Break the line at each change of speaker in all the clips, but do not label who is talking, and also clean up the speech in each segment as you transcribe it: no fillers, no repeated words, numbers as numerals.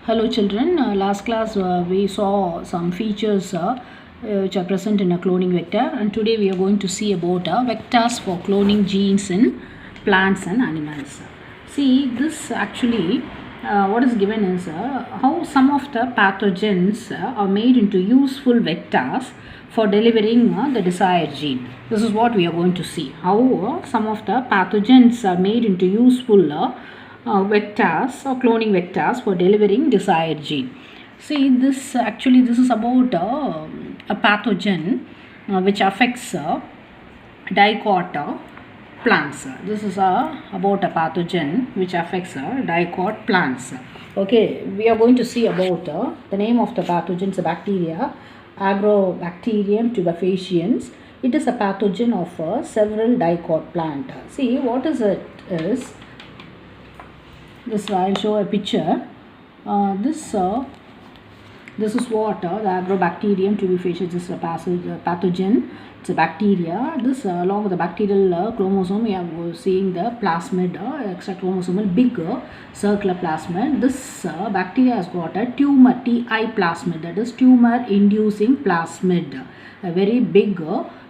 Hello children, last class we saw some features which are present in a cloning vector, and today we are going to see about vectors for cloning genes in plants and animals. See, this actually what is given is how some of the pathogens are made into useful vectors for delivering the desired gene. This is what we are going to see, how some of the pathogens are made into useful vectors or cloning vectors for delivering desired gene. See, this is about a pathogen which affects dicot plants. This is about a pathogen which affects dicot plants. Okay, we are going to see about the name of the pathogen is a bacteria, Agrobacterium tuberfaciens. It is a pathogen of several dicot plant. See, what is it is this. I'll show a picture. This is what the Agrobacterium tuberfaciens is a pathogen. It's a bacteria. This along with the bacterial chromosome, we are seeing the plasmid, extra chromosomal big circular plasmid. This bacteria has got a tumor Ti plasmid, that is tumor inducing plasmid, a very big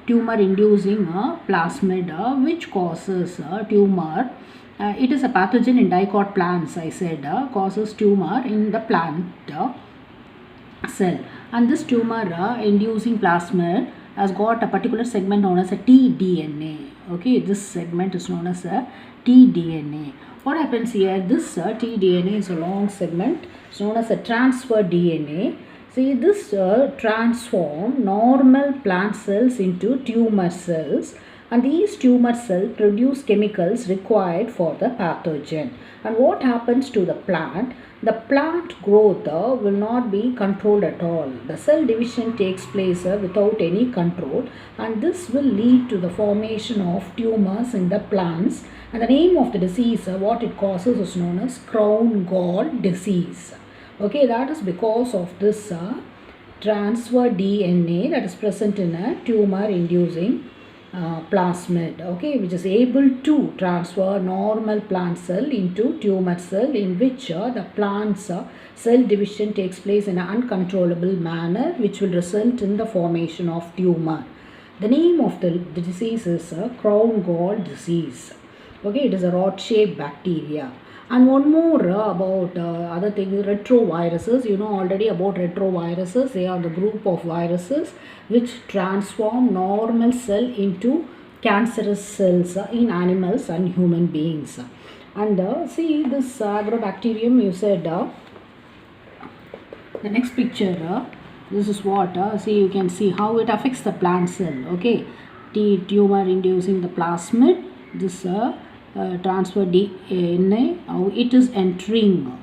tumor inducing plasmid which causes tumor. It is a pathogen in dicot plants, I said, causes tumor in the plant cell, and this tumor inducing plasmid has got a particular segment known as a tDNA. Okay, this segment is known as a tDNA. What happens here? This tDNA is a long segment. It's known as a transfer DNA. See, this transform normal plant cells into tumor cells, and these tumor cells produce chemicals required for the pathogen. And what happens to the plant? The plant growth will not be controlled at all. The cell division takes place without any control, and this will lead to the formation of tumors in the plants. And the name of the disease, what it causes, is known as crown gall disease. Okay, that is because of this transfer DNA that is present in a tumor inducing plasmid, okay, which is able to transfer normal plant cell into tumor cell, in which the plant's cell division takes place in an uncontrollable manner, which will result in the formation of tumor. The name of the disease is crown gall disease. Okay, it is a rod-shaped bacteria. And one more about other thing, retroviruses. You know already about retroviruses. They are the group of viruses which transform normal cell into cancerous cells in animals and human beings. And see, this agrobacterium, you said the next picture, this is what see, you can see how it affects the plant cell. Okay, tumor inducing the plasmid, this transfer DNA, how it is entering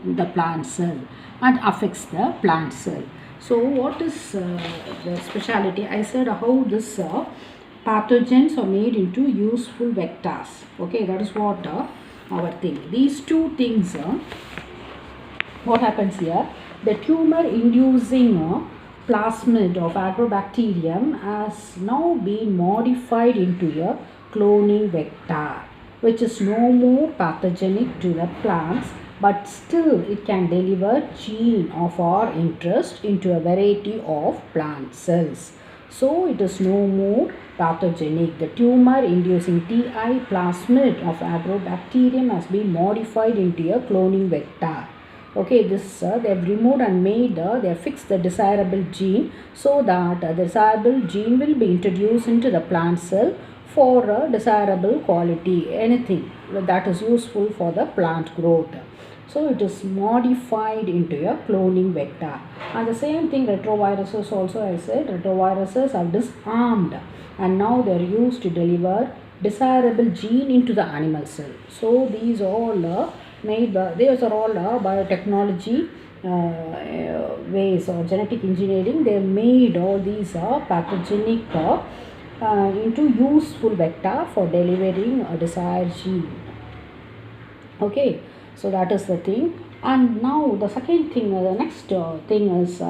the plant cell and affects the plant cell. So what is the speciality? I said how this pathogens are made into useful vectors. Okay, that is what our thing. These two things, what happens here? The tumor inducing plasmid of Agrobacterium has now been modified into a cloning vector, which is no more pathogenic to the plants, but still it can deliver gene of our interest into a variety of plant cells. So it is no more pathogenic. The tumor inducing Ti plasmid of Agrobacterium has been modified into a cloning vector. Okay, this they have removed and made they have fixed the desirable gene, so that the desirable gene will be introduced into the plant cell for a desirable quality, anything that is useful for the plant growth. So it is modified into a cloning vector. And the same thing, retroviruses also, I said retroviruses are disarmed and now they are used to deliver desirable gene into the animal cell. So these all made by, these are all biotechnology ways or genetic engineering. They made all these pathogenic into useful vector for delivering a desired gene. Okay, so that is the thing. And now the second thing, the next thing is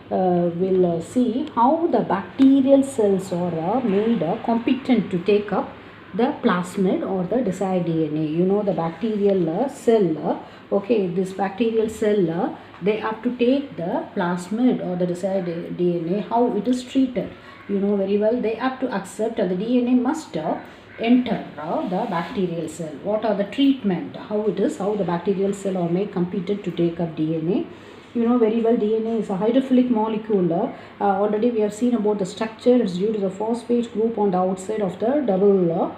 we'll see how the bacterial cells are made competent to take up the plasmid or the desired DNA. You know, the bacterial cell, okay, this bacterial cell, they have to take the plasmid or the desired DNA, how it is treated. You know very well, they have to accept the DNA must enter the bacterial cell. What are the treatment, how it is, how the bacterial cell are made competent to take up DNA. You know very well, DNA is a hydrophilic molecule. Already we have seen about the structure. It's due to the phosphate group on the outside of the double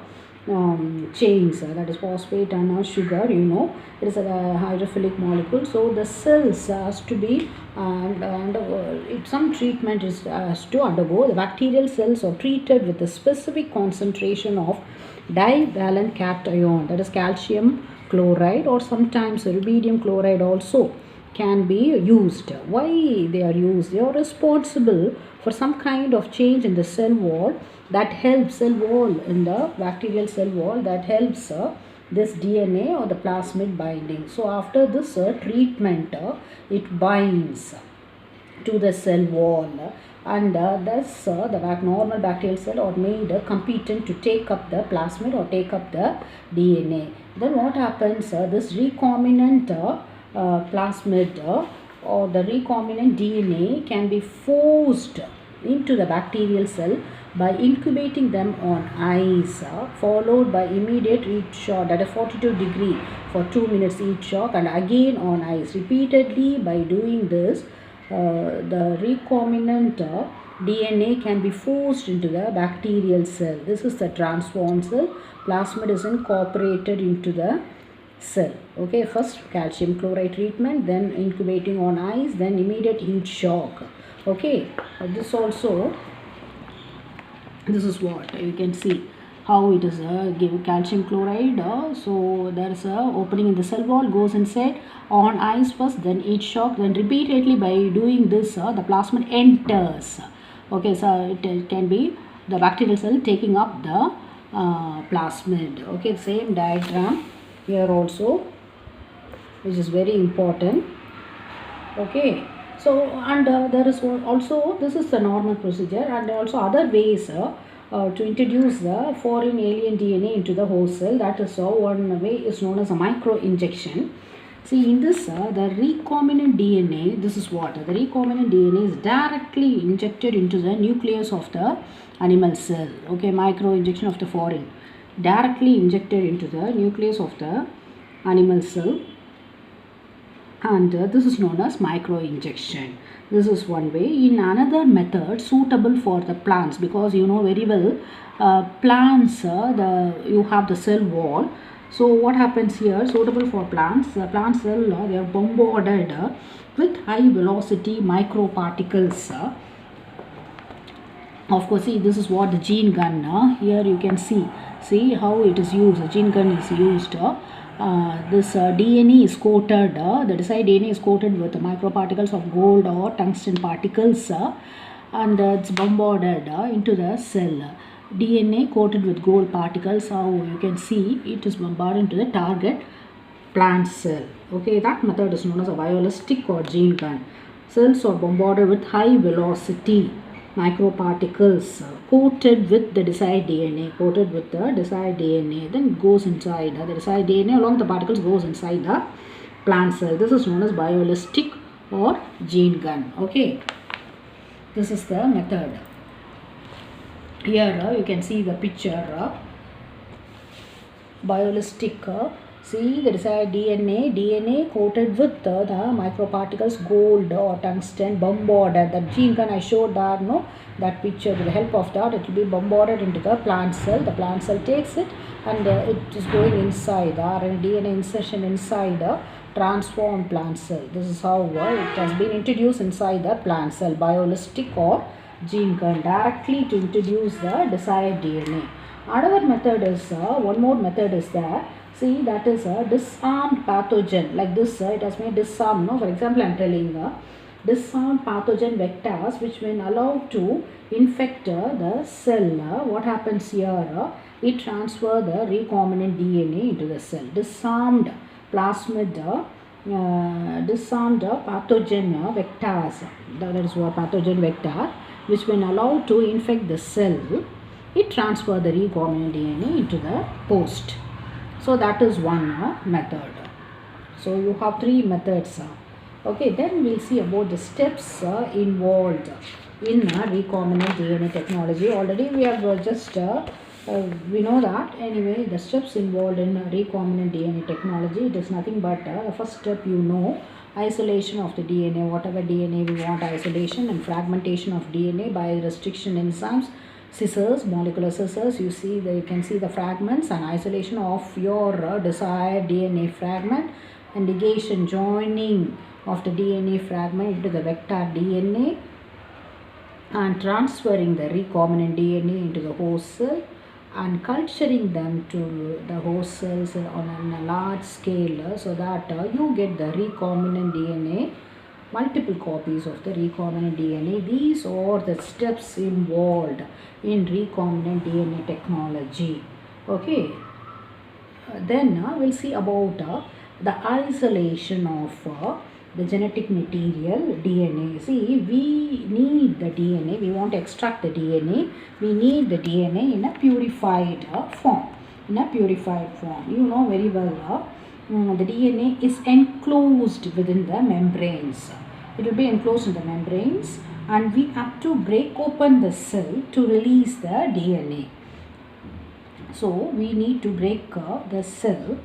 chains, that is phosphate and sugar. You know, it is a hydrophilic molecule. So the cells has to be some treatment is has to undergo. The bacterial cells are treated with a specific concentration of divalent cation, that is calcium chloride, or sometimes rubidium chloride also can be used. Why they are used? They are responsible for some kind of change in the cell wall that helps cell wall in the bacterial cell wall, that helps this DNA or the plasmid binding. So after this treatment, it binds to the cell wall, and thus the normal bacterial cell are made competent to take up the plasmid or take up the DNA. Then what happens? This recombinant plasmid or the recombinant DNA can be forced into the bacterial cell by incubating them on ice, followed by immediate heat shock, that is 42 degree for 2 minutes heat shock, and again on ice. Repeatedly by doing this, the recombinant DNA can be forced into the bacterial cell. This is the transformed cell. Plasmid is incorporated into the cell. Okay, first calcium chloride treatment, then incubating on ice, then immediate heat shock. Okay, this also, this is what you can see how it is give calcium chloride. So there is a opening in the cell wall, goes inside on ice first, then heat shock, then repeatedly by doing this the plasmid enters. Okay, so it can be the bacterial cell taking up the plasmid. Okay, same diagram here also, which is very important. Okay, so and there is also, this is the normal procedure, and also other ways to introduce the foreign alien DNA into the host cell. That is one way is known as a micro injection. See, in this the recombinant DNA, this is what the recombinant DNA is directly injected into the nucleus of the animal cell. Okay, micro injection of the foreign, directly injected into the nucleus of the animal cell, and this is known as micro injection. This is one way. In another method suitable for the plants, because you know very well plants, you have the cell wall. So what happens here, suitable for plants, the plant cell they are bombarded with high velocity microparticles. Of course, see, this is what the gene gun, here you can see how it is used. The gene gun is used. This DNA is coated, the desired DNA is coated with microparticles of gold or tungsten particles, and it's bombarded into the cell. DNA coated with gold particles, how you can see it is bombarded into the target plant cell. Okay, that method is known as a vialistic or gene gun. Cells are bombarded with high velocity microparticles coated with the desired DNA, then goes inside the desired DNA along the particles goes inside the plant cell. This is known as vialistic or gene gun. Okay, this is the method. Here you can see the picture, vialistic. See, the desired DNA coated with the microparticles, gold or tungsten, bombarded. That gene gun I showed that, no, that picture. With the help of that, it will be bombarded into the plant cell. The plant cell takes it, and it is going inside DNA insertion inside a transformed plant cell. This is how it has been introduced inside the plant cell, vialistic or gene gun, directly to introduce the desired DNA. Another method is one more method is there. See, that is a disarmed pathogen. Like this, it has been disarmed. No, for example, I am telling disarmed pathogen vectors, which when allowed to infect the cell, what happens here? It transfer the recombinant DNA into the cell. Disarmed plasmid, disarmed pathogen vectors. That is what pathogen vector, which when allowed to infect the cell, it transfers the recombinant DNA into the post. So that is one method. So you have three methods. Okay, then we'll see about the steps involved in recombinant DNA technology. Already we have we know that. Anyway, the steps involved in recombinant DNA technology, it is nothing but the first step, isolation of the DNA, whatever DNA we want isolation, and fragmentation of DNA by restriction enzymes, scissors, molecular scissors. You can see the fragments, and isolation of your desired DNA fragment, and ligation, joining of the DNA fragment into the vector DNA, and transferring the recombinant DNA into the host cell, and culturing them to the host cells on a large scale, so that you get the recombinant DNA, multiple copies of the recombinant DNA. These are the steps involved in recombinant DNA technology. Okay, then we'll see about the isolation of the genetic material DNA. See, we need the DNA, we want to extract the DNA, we need the DNA in a purified form. In a purified form, you know very well, the DNA is enclosed within the membranes. It will be enclosed in the membranes, and we have to break open the cell to release the DNA. So we need to break the cell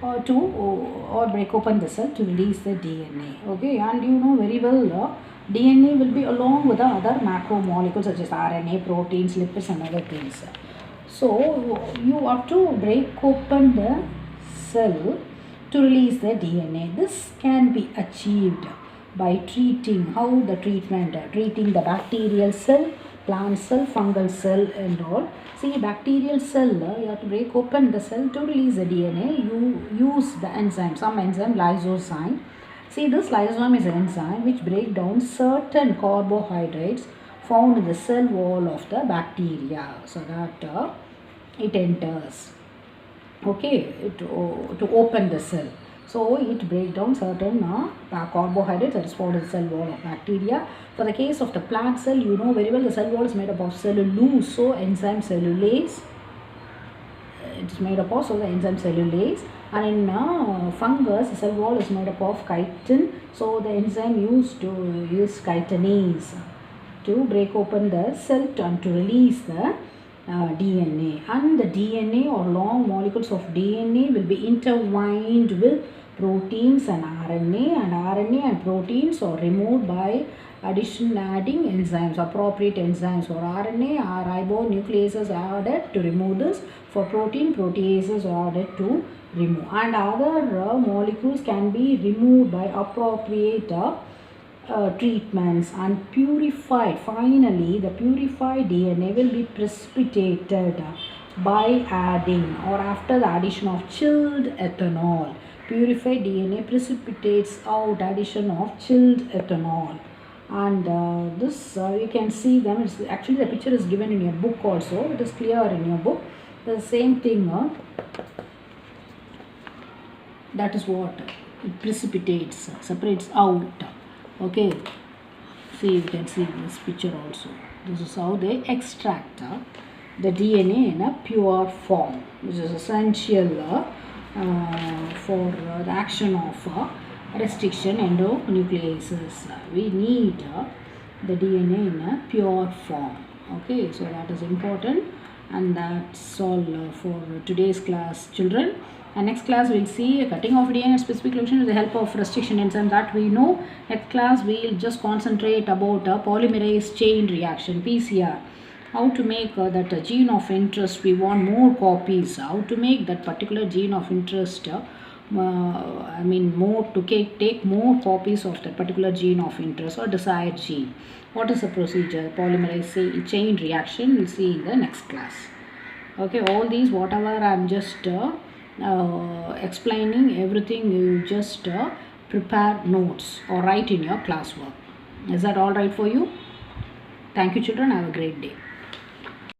or break open the cell to release the DNA. Okay, and you know very well, DNA will be along with the other macromolecules such as RNA, proteins, lipids, and other things. So you have to break open the cell to release the DNA. This can be achieved by treating, treating the bacterial cell, plant cell, fungal cell, and all. See, bacterial cell, you have to break open the cell to release the DNA. You use the enzyme, some enzyme, lysozyme. See, this lysozyme is an enzyme which breaks down certain carbohydrates found in the cell wall of the bacteria, so that it enters, okay, to open the cell. So it breaks down certain carbohydrates that is found in the cell wall of bacteria. For the case of the plant cell, you know very well the cell wall is made up of cellulose, so enzyme cellulase. It is made up of the enzyme cellulase. And in fungus, the cell wall is made up of chitin, so the enzyme used to use chitinase to break open the cell and to release the DNA. And the DNA or long molecules of DNA will be intertwined with proteins and RNA and proteins are removed by adding enzymes, appropriate enzymes. For RNA, ribonucleases are added to remove this. For protein, proteases are added to remove. And other molecules can be removed by appropriate treatments and purified. Finally, the purified DNA will be precipitated by adding or after the addition of chilled ethanol. Purified DNA precipitates out addition of chilled ethanol. And this you can see them. It's actually, the picture is given in your book also. It is clear in your book. The same thing. That is what it precipitates, separates out. Okay, see, you can see this picture also. This is how they extract the DNA in a pure form, which is essential for the action of restriction endonucleases. We need the DNA in a pure form. Okay, so that is important, and that's all for today's class, children. And next class we'll see cutting off DNA at specific location with the help of restriction enzyme, that we know. Next class we'll just concentrate about polymerase chain reaction, PCR. How to make that gene of interest, we want more copies. How to make that particular gene of interest, more to take more copies of that particular gene of interest or desired gene. What is the procedure? Polymerase chain reaction, we'll see in the next class. Okay, all these whatever I'm just explaining, everything you just prepare notes or write in your classwork. Is that all right for you? Thank you, children. Have a great day.